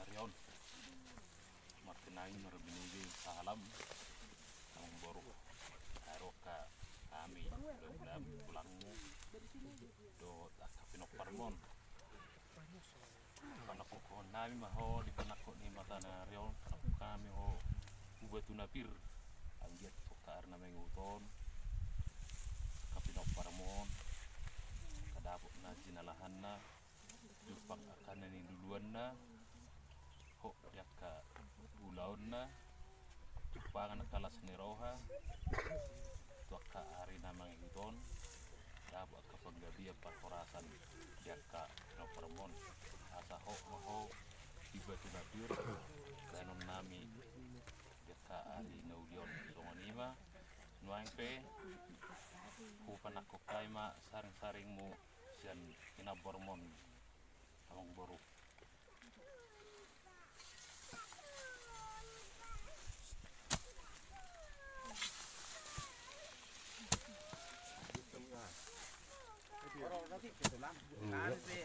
Rion martinai marabinigi salam ang baru aroka kami dalam pulangmu do akapinok parmon panako ko nami maho di panako ni mata na Rion panako kami ho ubatu napir angiat karena menguton kapinok parmon kadapok na jinalahan na jupang akan ni duluan na ho yaka ulaon na jupangan kalas ni roha tuaka ari na menguton dapok ka panggabi ang parkorasan yaka nopermon asa ho maho ibatu nabir kanon nami yaka ari naudion songonima nuang pe ku panako kaima saring-saring mu sian inabormon among boru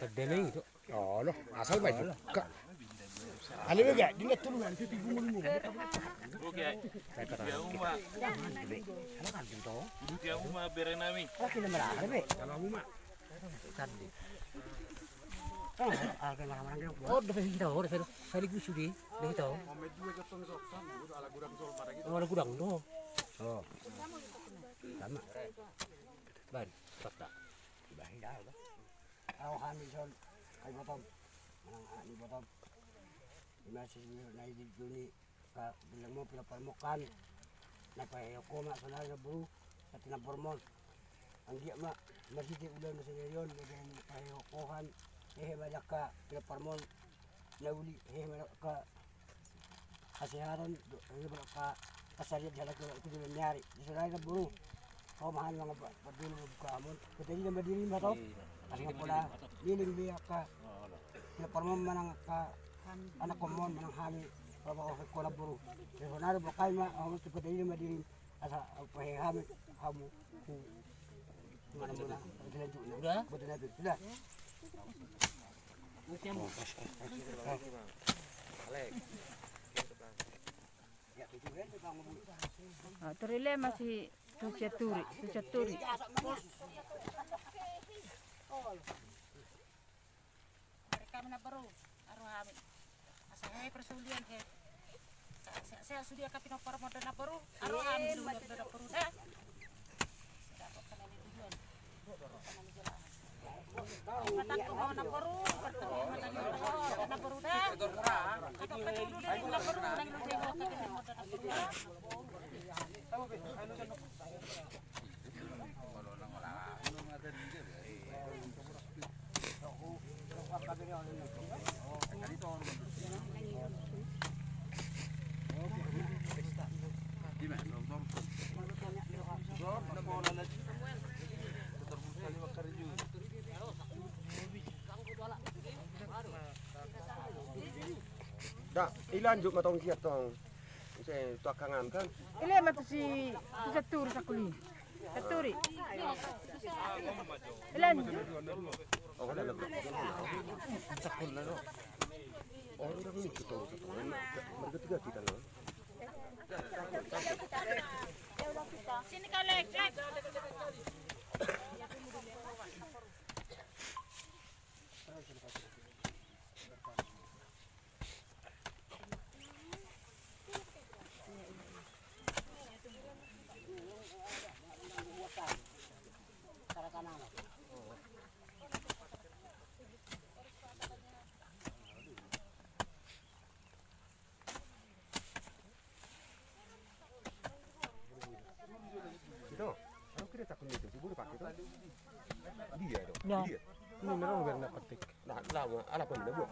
Kedeling itu. Oh, loh, asal baik juga. Ali bega, dinga tulu an pipi gumu. oke dia uma Halakan pintu. dia uma berenami Oke nomor ada be. Kalau uma. Tadi. Oh, ada mana dia. Oh, udah pintu, udah pintu. Kali gue sudah, dah itu. Oh, ala gudang doh. Oh. Sama. Ban, kata. Bahaya dah. Aku hamil son, kayak botol. Manang anak ni botol. Masih na di dunia ka bilang mo pinaparmokan napahayo ko ma sa na bro at tinapormon ang giya ma masiti ulan na sa yon magayon pahayo kohan malak ka pinaparmon nauli malak ka kasiharon malak ka kasaryad halak ko ito din nangyari sa na bro ko mahal mga padulo mo ka amon katili na madilim ba to kasi nga pula niling biya ka pinaparmon manang ka anak komon manang hami kalau ko kolaboro so naro bakay ma ang gusto ko dili madirin asa pahihami hamu ku mana muna udah betul na sudah Terile masih tusiaturi. Mereka mana baru arohami. Saya persulian ke saya sudah kapino parmo dan baru arohan dulu dan baru dah dapat kena di tujuan mata ko na baru mata ni na baru dah atau ka dulu dari na baru nang lucay ko ka din mo Dah, ilan juk matong siap tong. Saya tuak kangan kan. Ile matu si tusiaturi sakuli. Saturi. Ilan? Oh, ada lebih. Sakul na no. Oh, udah ini kita satu. Mereka tiga kita no. sini kalek Itu, aku kira takut itu, sih boleh pakai tuh. Dia itu, Ya. dia. Ini memang biar nak petik. Nah, lama, ala pun dah buat.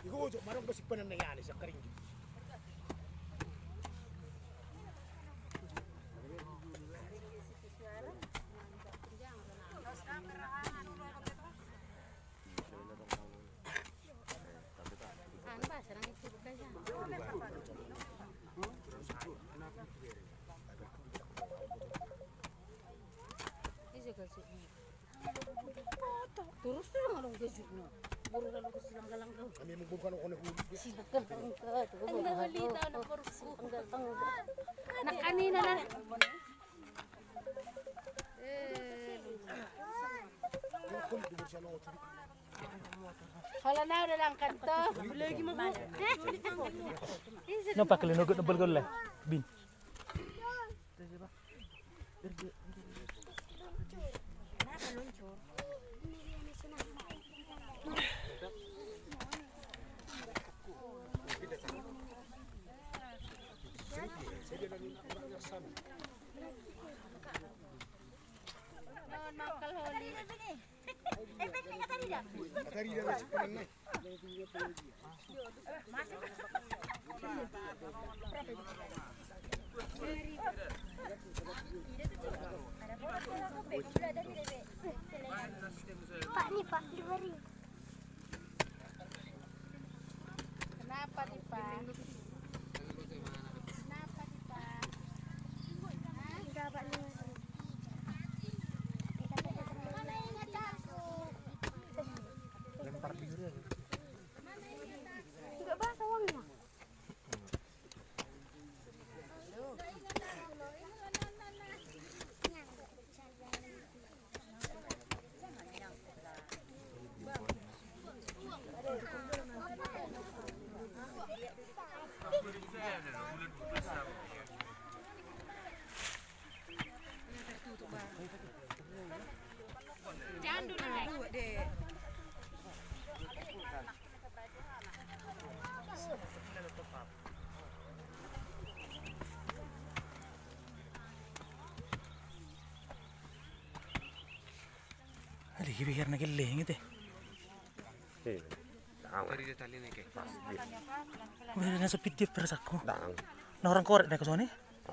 Ikaw ojo marang basik pa na nangyari sa karing. Terus tuh ngalung gesukno. Buru lalu ke silang galang tuh. Kami membuka ono Si bukan engkau tuh. Enggak balita na perku. Enggak. Nak kanina na. Hala na udah lang kanto. Lagi mo. No pakali no good double goal bin. Makal holi. Tadi dia masih pengen naik. Pak nih Pak, diberi. Kenapa nih Pak? Enggak Pak nih. Lempar biru aja. Enggak bahasa uangnya. Ada kibihir na giling ito. Tadi dia tali naik. Udah nasa video perasako. Dang. Na orang korek na kasone.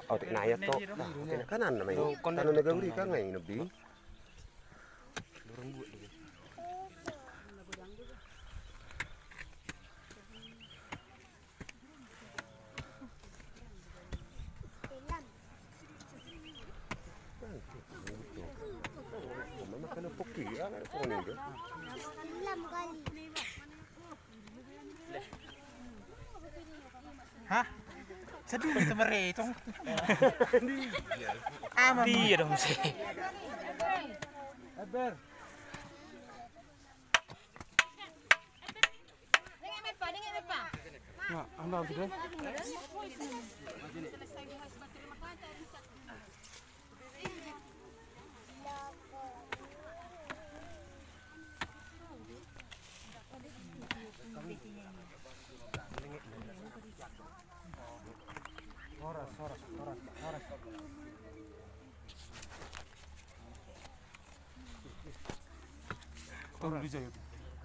Oh, tik nayat to. Nah, kanan namanya. Kanan nagawri ka ngayon nabi. Dorong buat dulu. Mama kena poki ya, kau ni ke? Enam kali. Hah? Sedih itu meretong. Aman. Iya dong sih.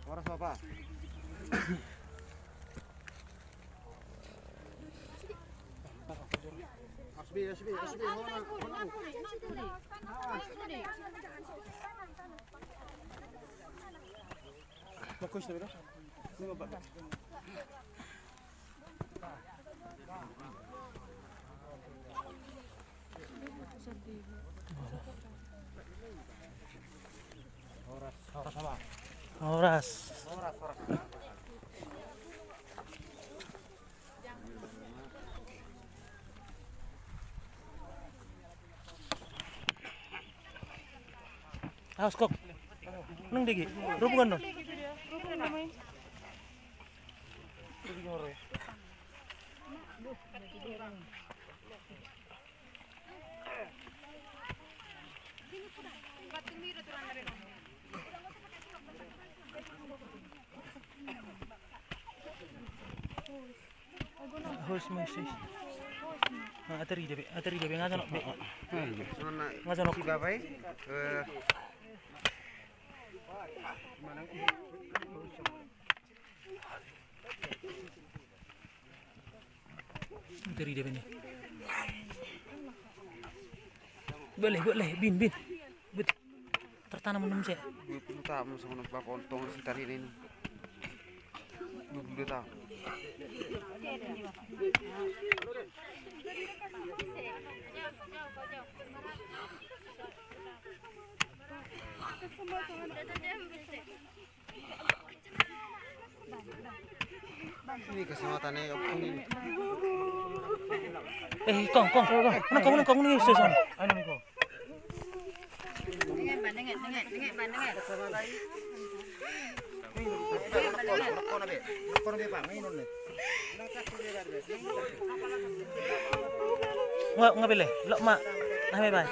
Orang apa? Asbi, orang. Bagus tu, dah. Ini apa? Oras. Awas kok. Nang digi. Rupungan no. Host message. Atari debe ngajan be. Ngajan Si babai. Atari debe ni. Boleh, bin. Bet. Tertanam menum saya. Gue pun tahu sama nampak kontong si tali ini. Gue belum tahu. Ini kesempatan ini. Kong. Nang kong ni seson. Ano ni ko? Nga bile. Lo ma. Ay bay.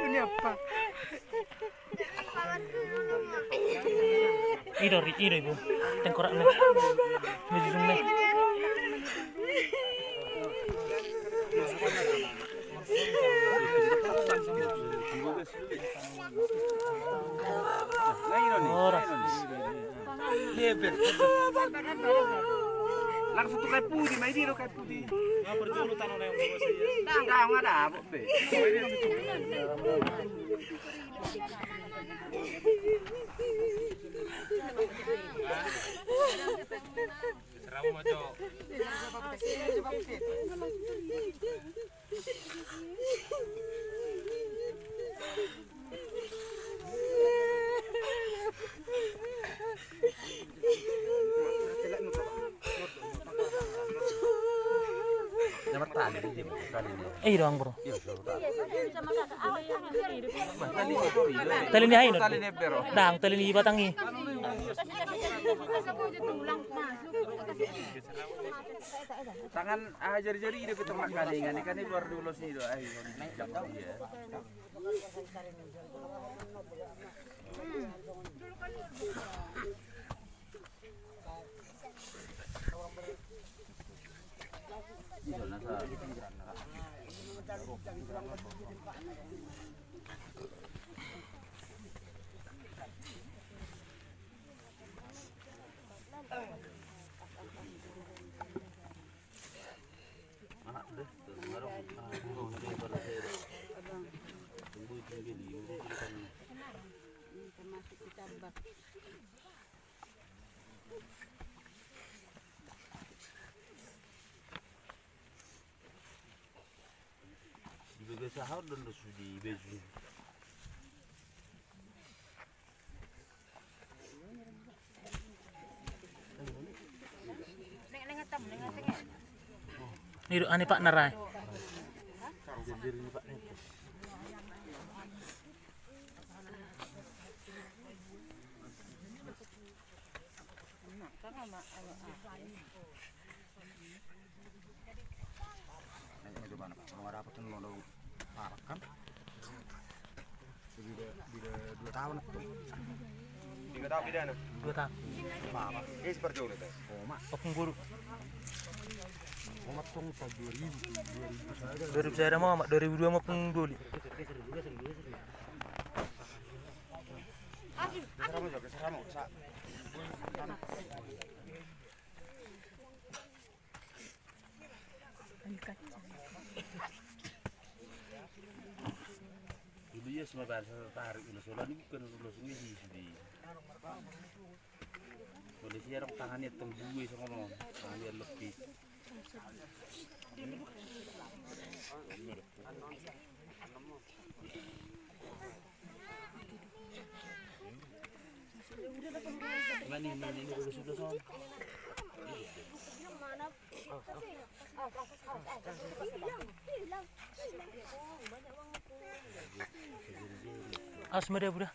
Ini apa? Ido ibu. Tengkorak ni. Meji zoom ni. Langsung tuh kayak putih, main dia kayak putih. Nggak perlu tanah yang bawa saya. Nggak ada apa be. Seramu maco. Doang bro. Tali ni hain. Dang tali ni batangi. Tangan jari-jari itu ketemu kalingan ikan ini luar dulu sih itu. Ya. Sahur dan di baju. Ni ane Pak Narai. Kan? Dua tahun. 3 tahun pidana. 2 tahun. Apa? Ini seperti itu teh. Oh, mak. Okung guru. Omat tong 2000 saya ada mau 2002 mau pung doli. Seramu. Dulu ya semua bahasa tarik ulas-ulas ini bukan ulas ini sih. Polisi orang tangannya tembue sama ngomong, tangannya lebih. Ini sudah son. Asmada budak.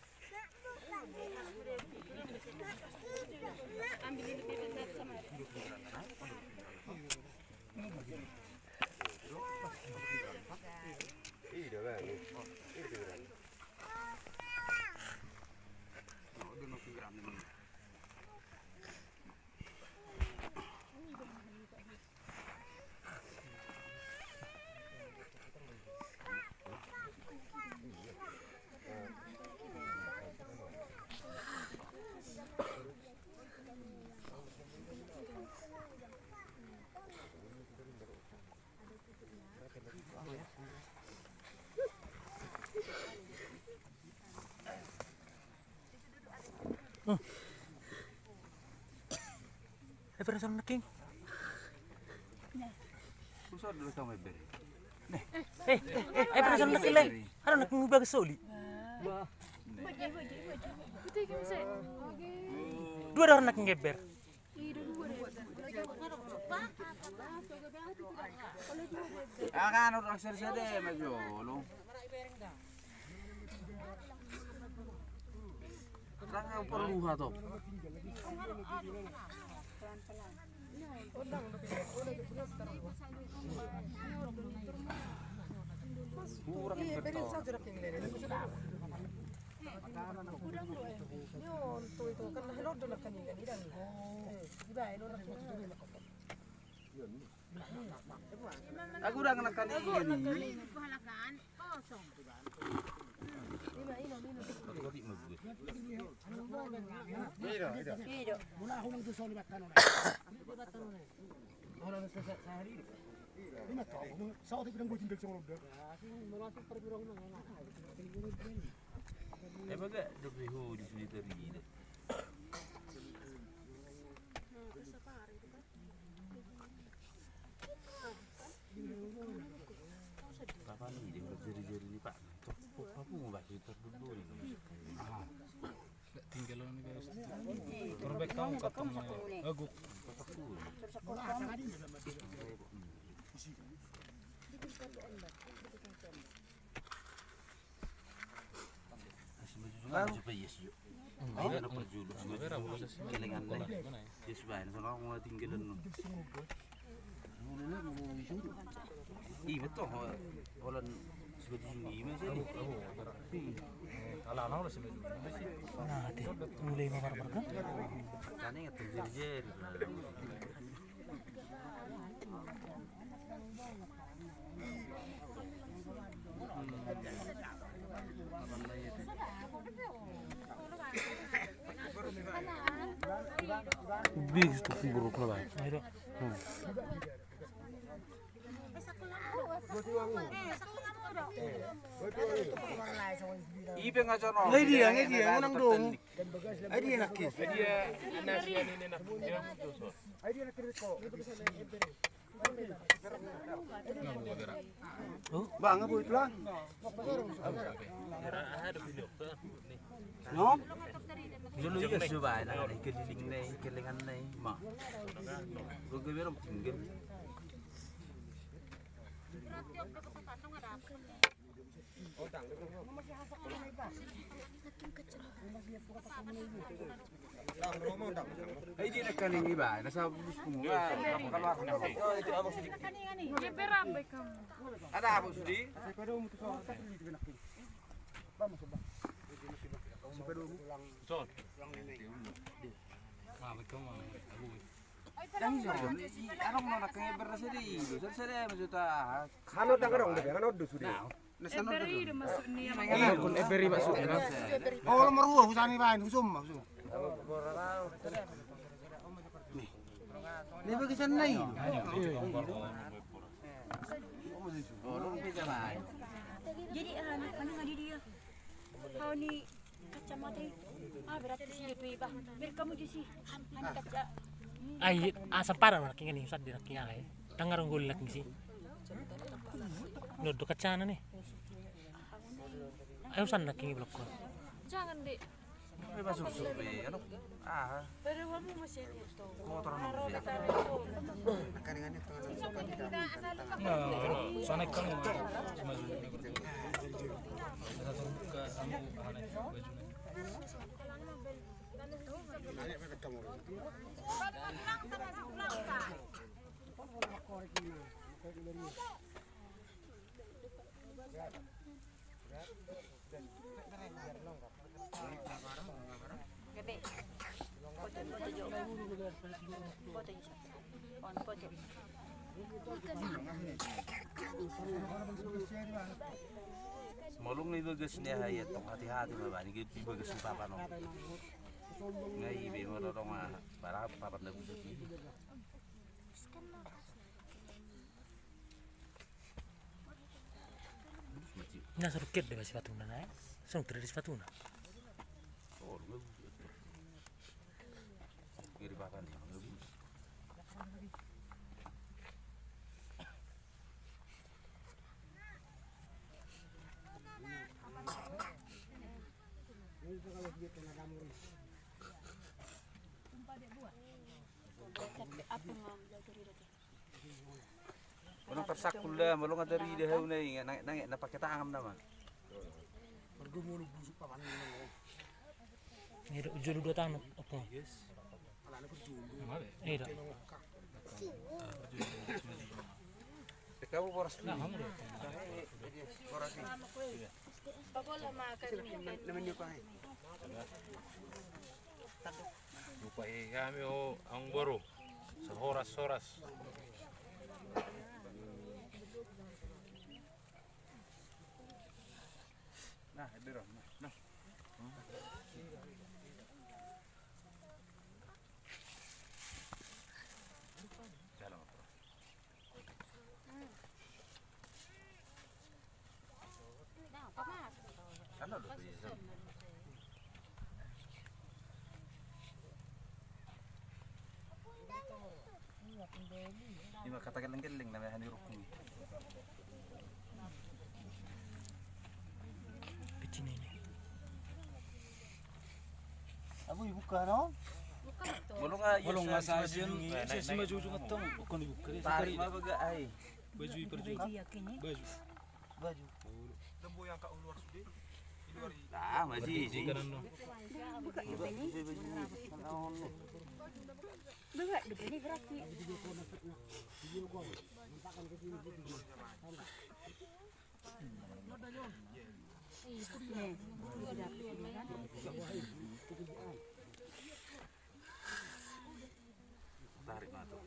Perasaan naking. Susah dulu kamu ber. Perasaan naking le. Ano naking bagas soli. Dua orang naking geber. Kan orang serde majolo. Rang perlu hato. Kurang betul. Aku udah ngenekan ini. Baga dobriho di sini tadi. Kapan nih dia jari-jari ini Pak? Aku mau bahas itu dulu ini. Tinggal ini guys. Terbek kamu ketemu aguk. Coba yes yuk. Ini ada perjulu. Kelingan nih. Yes baik. Soalnya aku mau tinggalin. Iya betul. Orang seperti ini masih. Ala anak udah sih. Nah, mulai mabar-mabar kan? Kan ingat terjadi. Bis tuh buruk lah. Ayo. Ipe ngacono. Ngai dia ngunang dong. Ai dia nakis. Dia nasian ini nak dia dosa. Ai dia nakis kok. Bang, apa itu lah? No? Dulu ya coba lah keliling nih, kelingan nih, mak. Gue bilang tinggal. Ay, di na kaningi ba? Nasa bus ko nga. Napakalwa ko na. Ito abang sidik. Geberambay kamu. Ada abang sidik? Son. Yang son, anong mo nakayeber na siya dito? Saan siya majuta? Kanod na karong daga, kanod do sudi. Nasanod na doon. Masuk ni yang Iya, kun eberi masuk. Oh, maruah husani bain, husum. Ni bagi sanay. Oh, lu bisa baik. Jadi anak mana ngadi dia? Kau ni kacamata. Berarti sih itu iba. Biar kamu di sini. Anak kaca. Ay, asam parah naking ini usad di naking ay. Tangarong gulak misi. Nodo kacana nih. Ayo usad naking blok ko. Jangan dek. May masuk-sup eh. Ano? Pero kamu masih Motor na mo siya. Nakaringan ito ng suka di dami. Sana kan ada terbuka kamu aneh baju. Semolong ni bagas niya hayat tong hati-hati ba ni gid bagas ni papa no. Ngai be mo to ma para papa na gusto ni. Nasa rukit deh si Fatuna na. Song terus Fatuna. Oh, Apa ngam belajar itu? Orang tersakul dah, malu ngadari dah hau nai, nangek na pakai tangan nama. Ini ujung 2 tahun apa? Iya. Kamu boros ni. Pakola makan. Lupa kami ang baru sehoras-horas. Nah, biro. Nah. Sana dulu ya. Ini kata geleng-geleng namanya hani rukun. Kecil ini. Abu ibuka no? Bolong nga sa asin. Sa maju ngatong kon ibuka. Tarik mah baga ay. Baju perju. Baju. Baju. Lembu yang kau luar sudah. Ah, maji. Berat deh ini berarti. Tarik mah tu.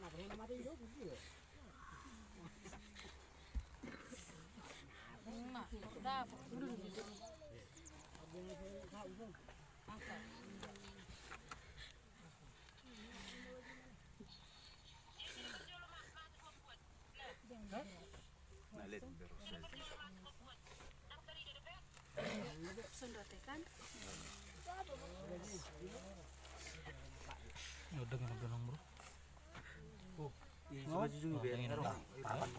Nalit terus. Sundatekan. Udah ganang bro. Baju juga biar. Tapat.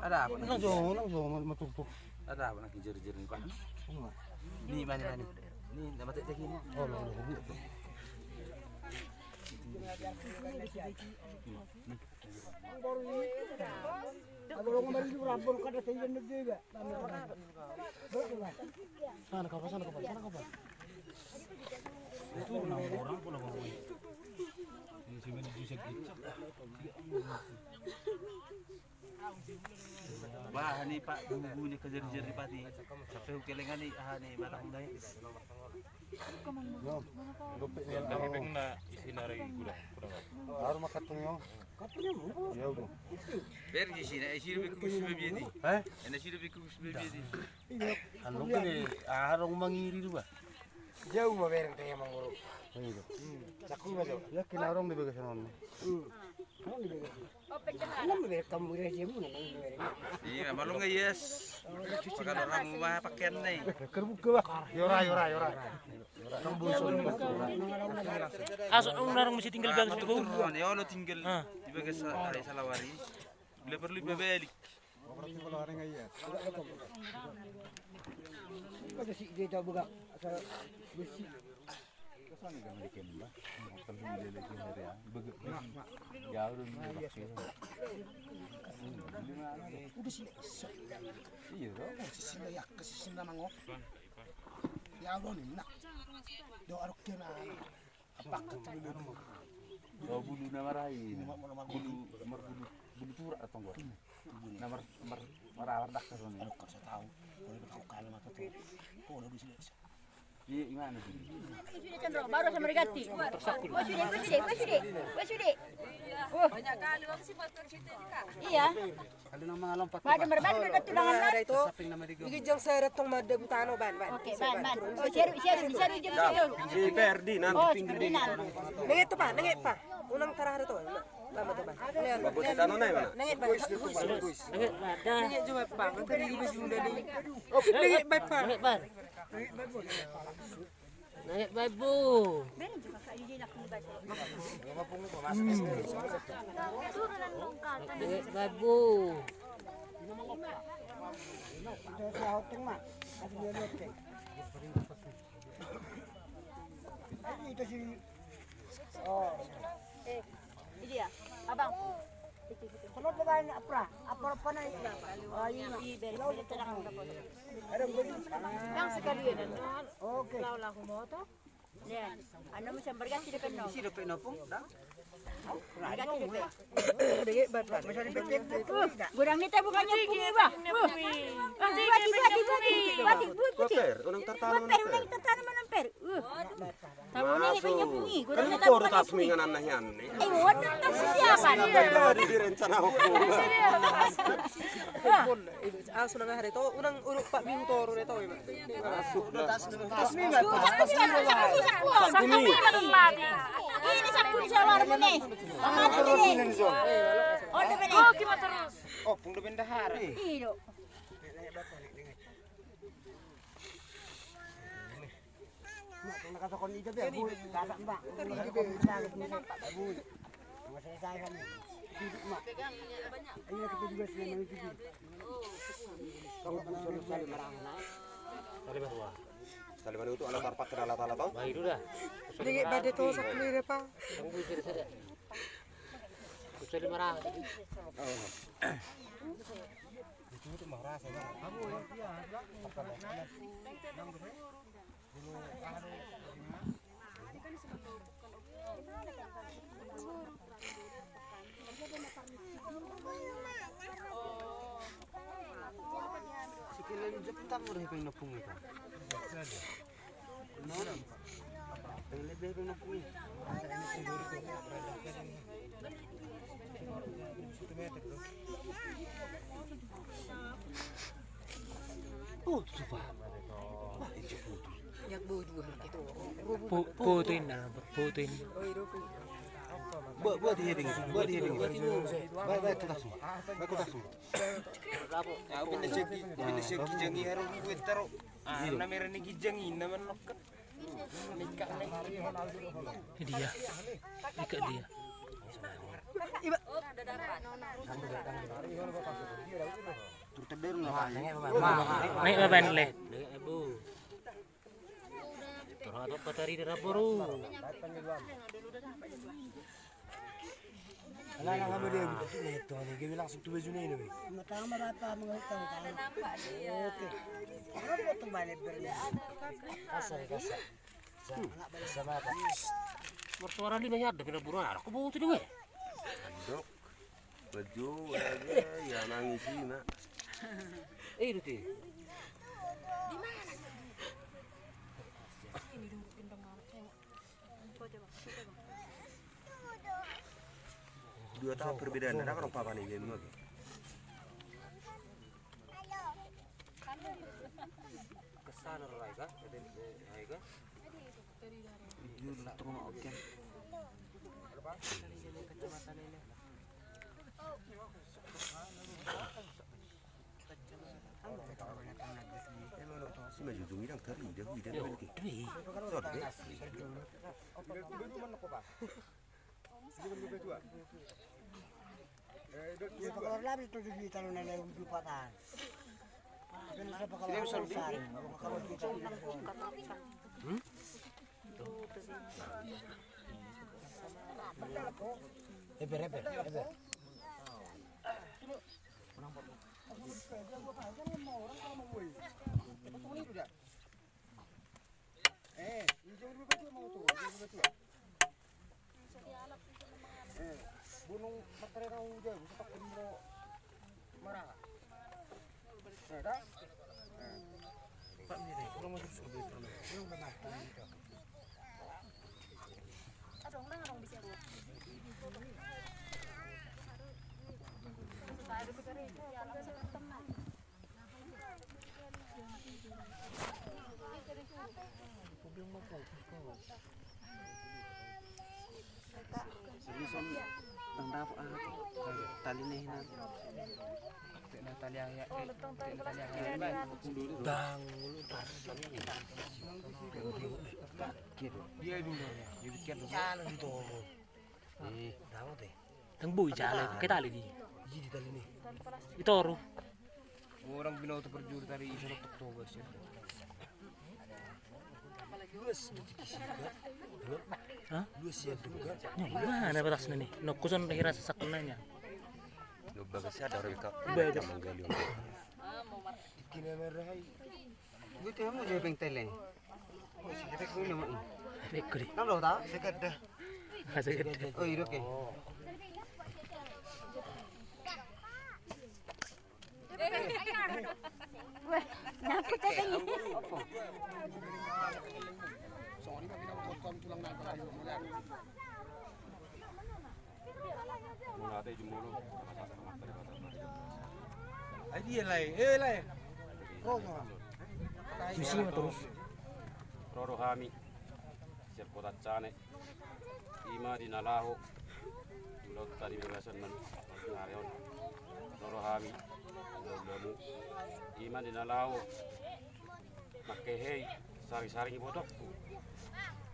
Ada apa? Langsung matutup. Ada apa nak jejer-jejer ni Pak? Ni mana ni? Ni nama tak cek ni. Oh, langsung. Kalau kemarin itu rapor kada tinggal juga. Sana kapan? Itu 6 orang pula bang. Ini si manajer sakit. Wah ni Pak tunggu ni kejer-jer ni Pak ni. Sampai kelengan ni ni batang dai. Kami pengen na isinari kurang. Harus makatong yo. Katanya mo. Ya udah. Ber di sini, sini beku sebebi ni. Eh? Ena sini beku sebebi ni. Anu kene arong mangiri dua. Jauh mah bereng teh mangoro. Iya. Sakui mah jauh. Ya kena arong di bagian sana. Oh, penjahat. Alam mo kamu re jemu na Iya, malu nggak yes. Kalau orang rumah pakaian ni. Kerbuka ba. Yora. Nang buso ni. Asal orang mesti tinggal bagus itu bau. Turun, ya lo tinggal di bagian Salawari. Bila perlu balik. Berarti kalau hari ngaya. Kada si dia buka asal besi. Kesana kan diken ba. Kalau dia lagi hari ya. Jauh dulu pakai. Udah sih. Iya, Sisi ya kesisi namang. Ya lo ni nak. Do arok kena. Apa ketemu oh bulu namarain. Bulu turak atau enggak? Namar marawar dak ka sone. Kau tahu. Kau kalau mata tu. Kau udah di sini. Iya, gimana sih? Sudah Chandra, baru sama Rigati. Wah sudah. Oh. Banyak kali waktu sih buat cerita ni Kak. Iya. Kalau nang mga lompat. Madam berban bertulangan na. Saping na madigo. Igijang seret tong madebutano ban. Oke, ban. Oh, share jam sejauh. Si Perdinan. Oh, Perdinan. Nangit pa. Unang tarahara to. Lama to ban. Babuti tanong na yun. Nangit ba? Nangit Nangit juga pa. Matali di ba yung dali? Nangit ba pa? Nangit bar. Naik babu. Meron juga kak di nak membaca. Turunan lokal. Naik babu. Ini dia, abang. Kalau babae apa na ito? Beri terang dapat. Yang sekalian ano? Okay. Laulah kumoto. Yan. Ano mo siyang berganti depan no? Isi dapat nopong, dah. Berganti depan. Gurang nito bukannya bumi ba? Koper, unang tartalo na per. Tanaman ng per. Tawo ni punya bungi. Kan ito ro tasmingan na yan. Eh, wala na siapa Di direncana ko. Aso na nga harito. Unang urok pa ming toro nito. Ini sabun sawar mo ni. Mana ni? Oh, depan ni. Oh, gimana terus? Oh, pung depan dahar. Iyo. Nakasakon ito ba? Kasak ba? Masaya kami. Hidup mak. Ayun na kita juga sila mga tibi. Kalau bukan sekali marang na. Tali baru. Tali mana itu alat tarpak ke alat alat tau? Baik dulu dah. Sige, bade to sa kulire pa. Tunggu sini. Kusel marang. Itu mah rasa ya. Sikilan jeptang udah pengen nepung itu. Pengen lebih pengen nepung itu. Oh, coba. Wah, itu putus. Yak bodu itu. Putuin dah, putuin. Buat dia ding, buat dia ding. Baik kita semua. Baik kita semua. Ya, bila segi jangi harus buat taruh. Na meron ni gijangi naman nokat. Dia. Ikat dia. Terteder na. Naik baban leh. Ibu. Terhadap patari darah baru. Wala na kami din. Ito, gawin lang sa tuwa yun eh. Matang marata mga ito. Okay. Ano ba itong balik pero niya? Kasar. Sa mata. Bersuara ni banyak dengan buruan. Aku bawa tu juga. Dok. Baju aja ya nangis sih, Nak. Itu tu. Dua tahap perbedaan. Ada kan papa nih game lagi. Kesana orang kan? Ada kan? Jujur nak tengok oke. Si maju jungi nang teri dah hui dah lagi. Dui. Sor deh. Yung pakalor labi ito yung talo na lang yung lupatan. Yan sa pakalor sa sari. Pakalor dito. Eber. Gunung Matrera hujan, gusto ko mo marah. Ada? Pak ni deh, kalau masuk surga itu. Yang benar itu. Serison tang daf tali nih na. Tali yang ya. Tali yang ya. Dang, mulut. bikin. Dia dulu ya, dia bikin dulu. Jalan itu. Dapat deh. Tang bui jale ke tali di. Jadi tali nih. Itoru. Orang bina untuk berjuru tadi isu untuk tugas ya. Hah? Luas ya juga. Mana batasnya nih? Nokuson kira sesakunanya. Lo bagus ada orang kau. Bagus. Menggali orang. Kini merah. Gue tuh mau jadi pengtele. Kita kau nama ini. Ikut deh. Nama lo tahu? Sekedar. Sekedar. Oh iya oke. Wah, nyangkut ya kan? Misi mah terus. Roro kami siap kota cane ima di nalaho ulot tadi bebasan man ngarion roro kami lamu ima di nalaho makehei sari-sari botok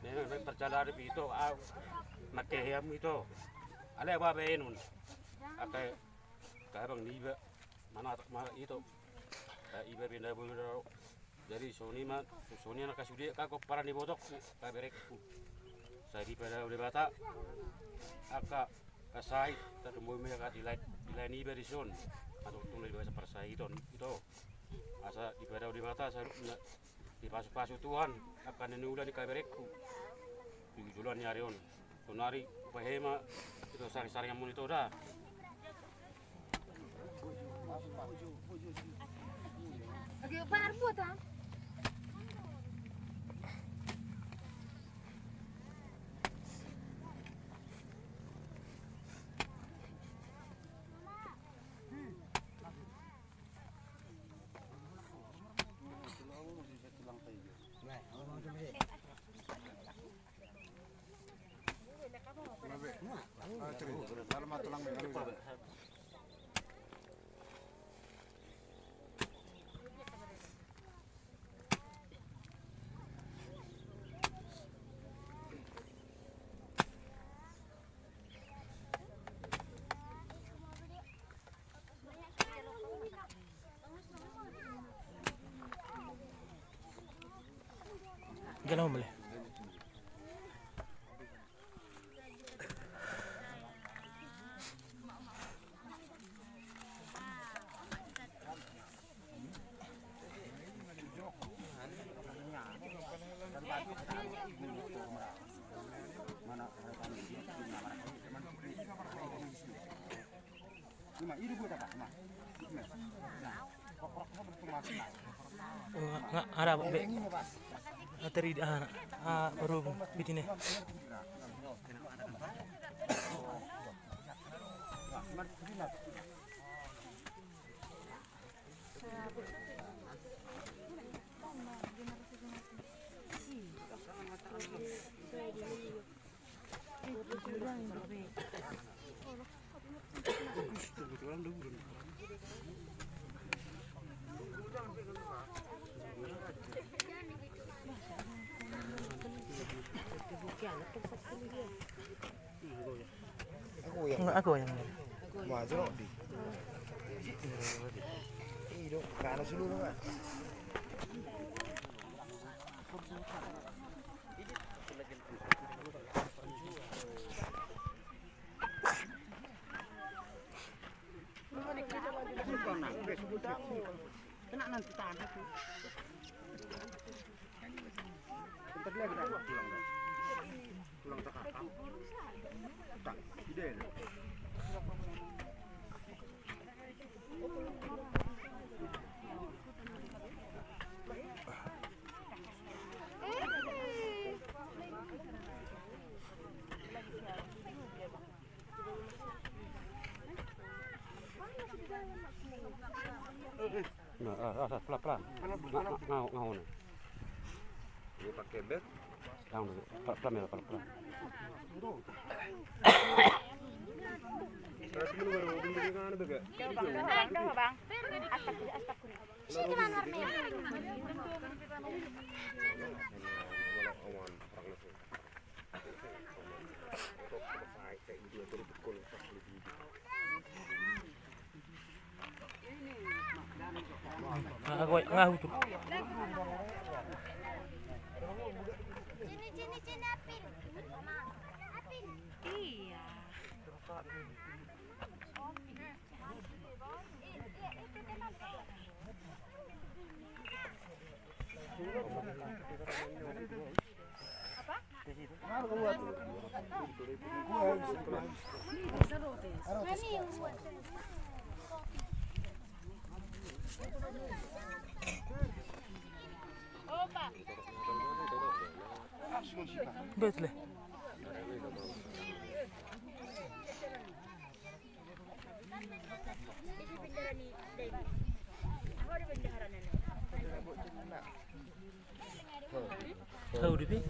nenek perjalanan itu makehei itu ale apa benun akai kabang niba mana itu iba pindah bulu dari Sony anak kasudi kako para di botok kaberekku saya di pada udah bata aka kasai terumbu mereka di lain iba di son atau tunggu di bahasa persai itu asa di pada udah bata saya di pasu Tuhan akan nenulah di kaberekku di jualan nyarion sonari pahema itu sari-sari yang mun itu dah Oke, Pak Arbu tuh. Jalan boleh. Nggak ada be. Teri baru bikinnya. Enggak aku yang ini. Maju di. Hidup karena seluruh kan. Kena nanti tahan itu. Bentar lagi dah pulang dah. Pulang tak kakak. Tak, tidak. Nah, pelan-pelan. Ngau. Ini pakai bed. Ngau, pelan-pelan. Berarti lu baru dengan itu gak? Dong, Bang. Astagfirullah. Sini kan warnanya. awan perang nasi. Untuk selesai kayak dia tuh betul pas lebih. Aku ngahu tuh. Cini apin. Apin. Iya. Betul. Tahu deh.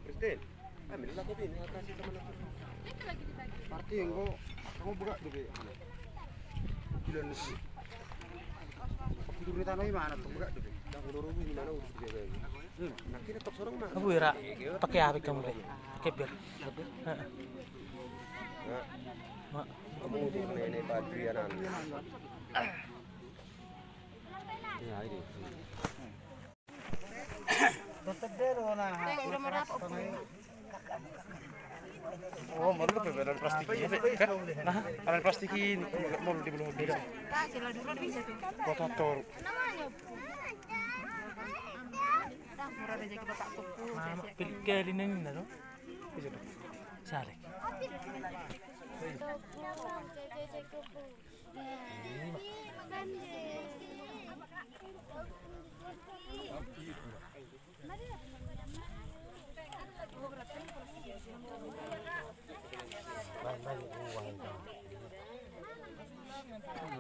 Presiden, ambillah kopi ini kasih teman aku. Parti yang kamu buka dulu. Bulan ini. Tidur di tanah mana tuh buka dulu. Dah urus gimana urus dia lagi. Nanti tetap sorong mah. Aku ira pakai apa kamu deh? Keber. Heeh. Mak, Kamu di ini Pak Adrianan. Ya ini. Tetap deh loh nah. Oh, mau lu perbedaan plastikin. Nah, ada plastikin mau di belum beda. Kotor. mama pilih kali ini nalo. Sare.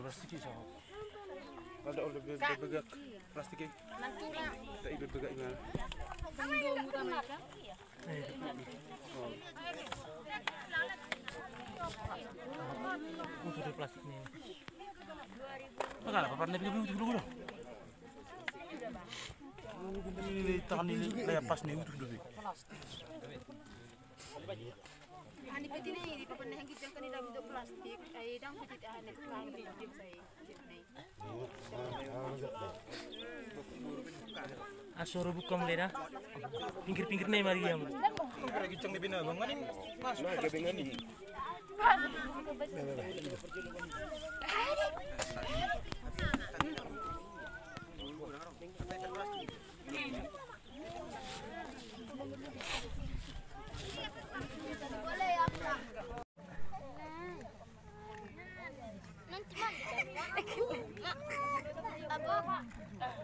Plastik sama. Ada oleh begak plastiknya. Tak ibu begak gimana? Untuk di plastik ni. Agak apa pernah bikin untuk dulu. Ini tahan ini kayak pas nih untuk dulu. Hani peti ni di papan yang kita kan dalam bentuk plastik, ai dang peti hani kang di saya. Asoro buka mulai dah. Pinggir-pinggir nih mari yang. Ada gicang di bina bang ini masuk ke bina ini.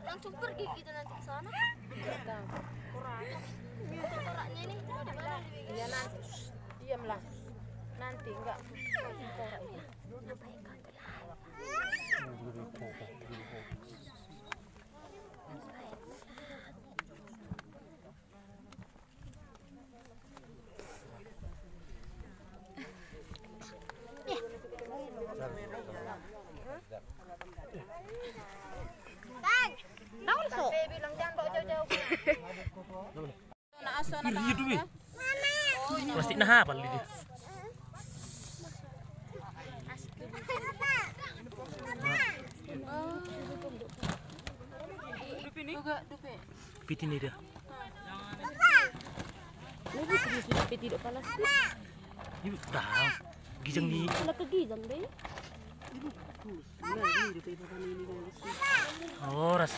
Langsung pergi kita nanti ke sana. Koraknya ini di mana? Iya nanti, diamlah. Nanti enggak. Sampai bilang jangan bawa jauh-jauh. Nak asuh nak Hidup ni. Plastik nah apa dia? Piti ni dia. Ini sudah peti tidak panas. Ibu dah. Gijang ni. Kalau ke gizang deh. Oh ras.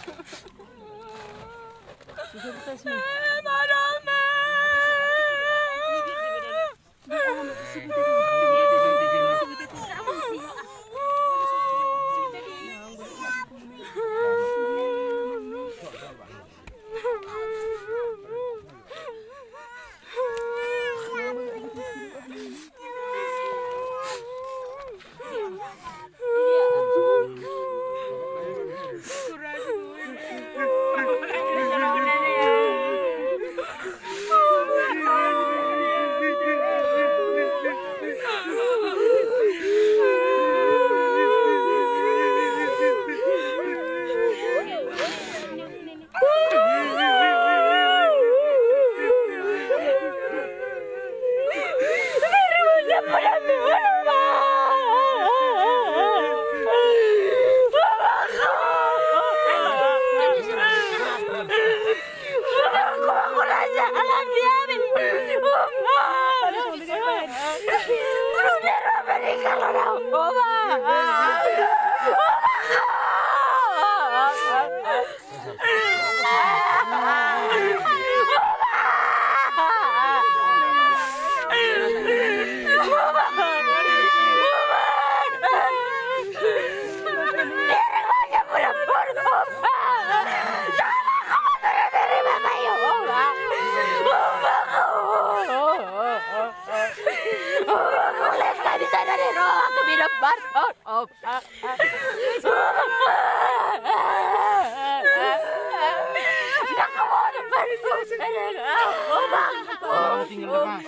tinggal Mas.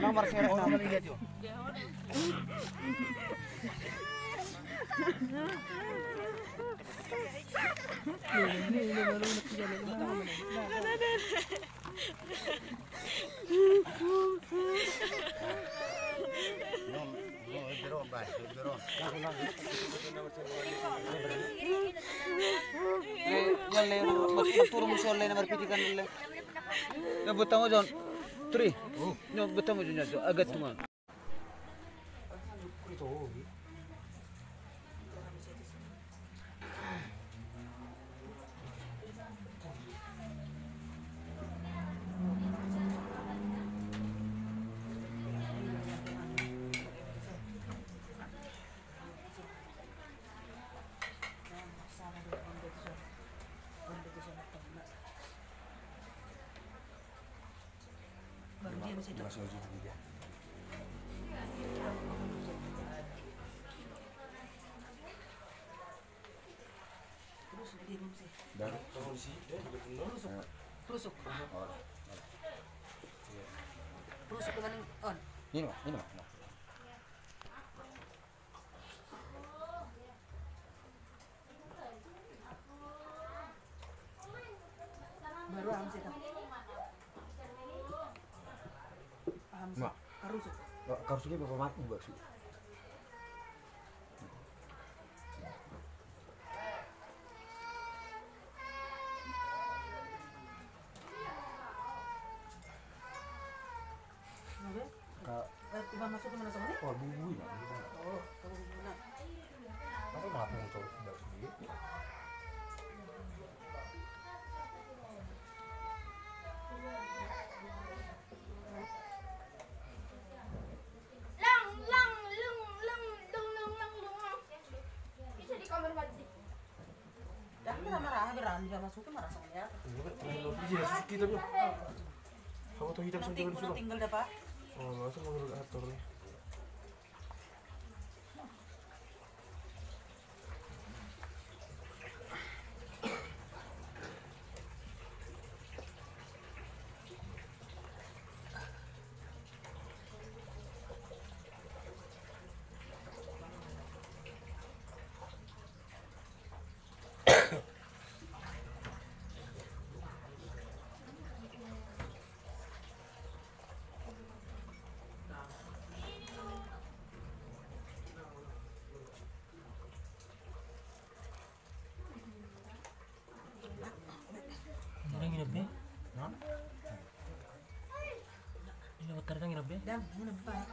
Nomor serek nomor lihat yo. Turun musuh lain nomor pitikan dulu. Ya betamu John. Tri. Nyo betamu John agak tuh. Rusuk dengan on. Ini mah. Baru hamsi tak. Hamsi. Karusuk. Karusuknya berapa mati buat sih? Tiba masuk ke mana sama ni? Oh, bumbu ya. Oh, tahu mana? Apa maaf mau tahu dari sendiri? Bisa di kamar mandi. Jangan marah-marah, berani jangan masuk ke marah sama dia. Kita bro. Kamu tuh hitam sendiri Udah tinggal dah Pak. Oh, masa menurut atur nih. Dan menebak.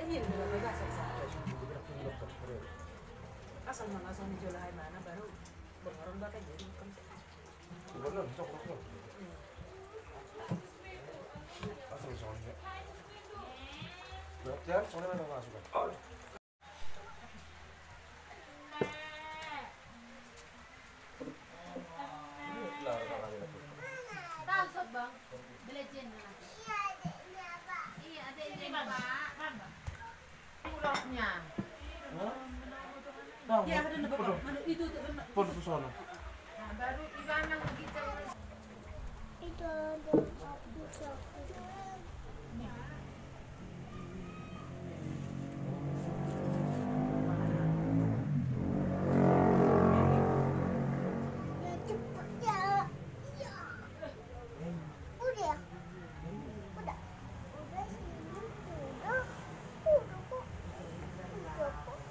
Ini udah bebas asal mengasal di Jolahay mana baru berorang bakal jadi kan. Belum, sok. Asal soalnya. Berarti ya, soalnya mana masuk kan? Tahu sob bang, belajar nanti. Iya, ada ini pak. pondoknya. Nah, Ya, ada di pondok. Itu tuh benar. pondok sono. Nah, baru di sana gitu. Itu ada api sakit. Ya cepet ya. Ya. Udah. Udah. Udah sih. Udah. Udah kok. Udah kok.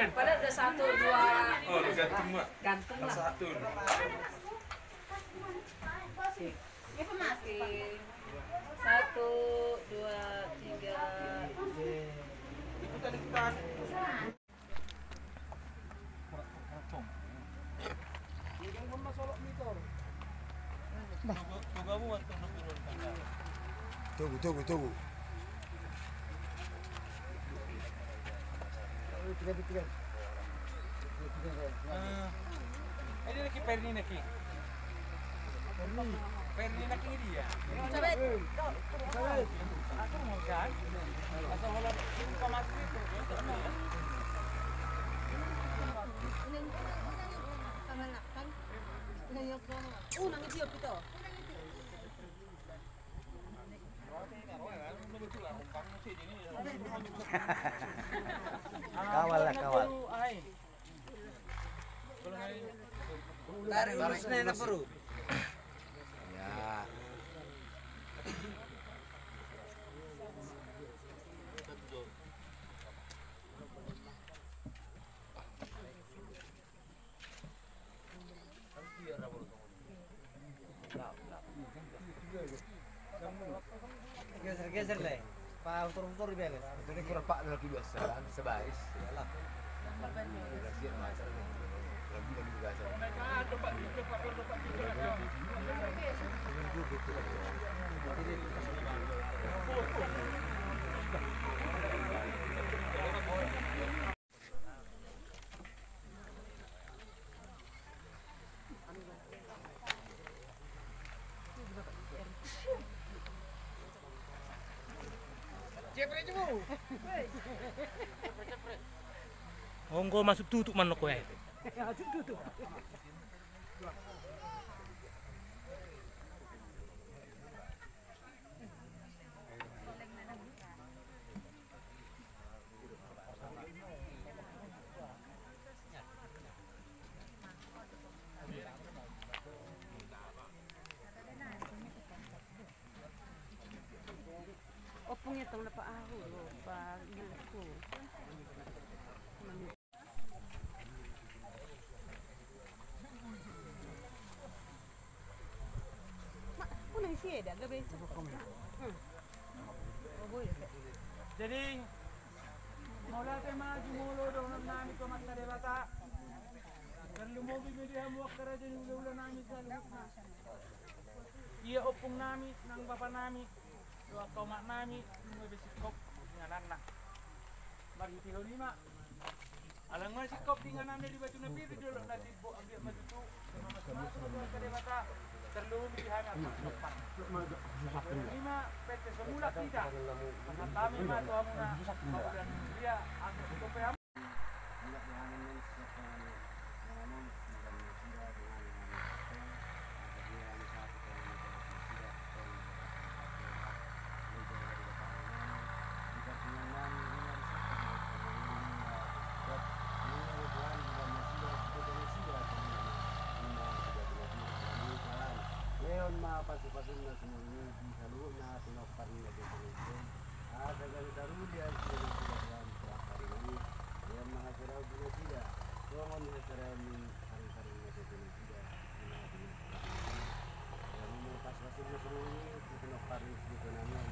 Padahal udah 1, 2. Oh, gantung Mak. Gantung lah. Satu. Ya pemakai. 1, 2, 3. Itu tadi kita Tunggu. Tiga. Ini lagi Perni lagi. Perni lagi dia. Aku mau kan. Asal kalau informasi itu. Nangis dia kita. Kawal. Tarik urusnya na bro. Ya. Geser lah. Pak utur biar. Ini kurang pak lagi biasa, sebaris. Yalah. Kasihan masa ini. Lagi biasa. Monggo masuk tutup man kowe. Tutup. Opungnya tong dapat ahu lo, bang gilku. Jadi mula tema jumulo dong nami ko magkadebata. Perlu mo bibili mo akara din ulo nami sa lupa. Iya opong nami nang bapa nami. Dua tomat nami mo bisikop dengan anak. Bagi 35. Alang mo sikop dengan nami di batu nabi dulu nanti bo ambil matutu. Sama kadebata. Terlalu dihana depan. 5 PT semula tidak. Karena kami matu amuna. Kemudian dia ambil kopem. Pasal-pasal na semuanya di halu na tinopar nila dito. Ada ganito dia dalam terakhir ini yang mga siraw dulu sila. So mga siraw ni hari-hari na dito sila. Yang mga pasal-pasal na semuanya tinopar parin dito namin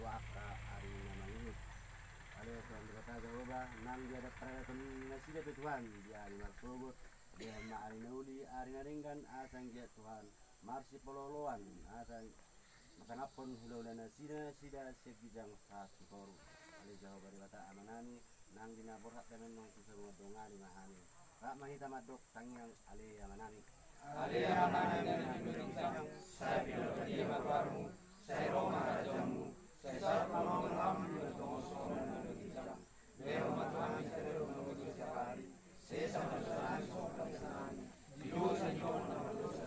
waka ari naman yun. Ada Tuhan berkata Jehovah nang dia ada perada kombinasi dari Tuhan dia ari marsubut dia maari nauli ari naringgan asang dia Tuhan marsi pololoan asang makanapon hulolana sida segijang sa sikoru ali Jehovah berkata amanani nang dinaborhat kanan nang semua dongani mahani rak mahita madok tangyang ali amanani ali amanani dan saya bilang dia baru saya Roma rajamu saya saat malam bertemu soal berbicara Vero matami severo menuju sehari saya sama sekali soal kesana di dosa nyonya dosa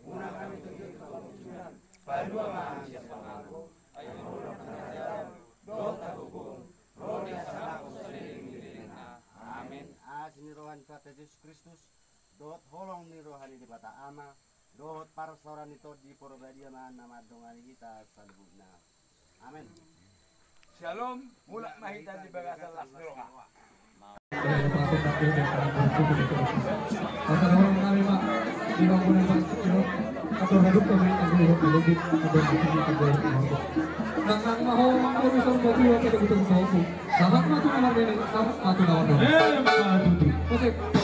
una kami tujuh kemunculan padua manusia pengaku ayo orang pengajar dota hukum rodi asalaku sering miringna amin asini rohani kata Yesus Kristus dot holong ni rohani di bata ama dot para soran itu di porbadia mana madongani kita salbuna amin. Shalom, mula mahita di bagasa las droga. Assalamualaikum warahmatullahi wabarakatuh.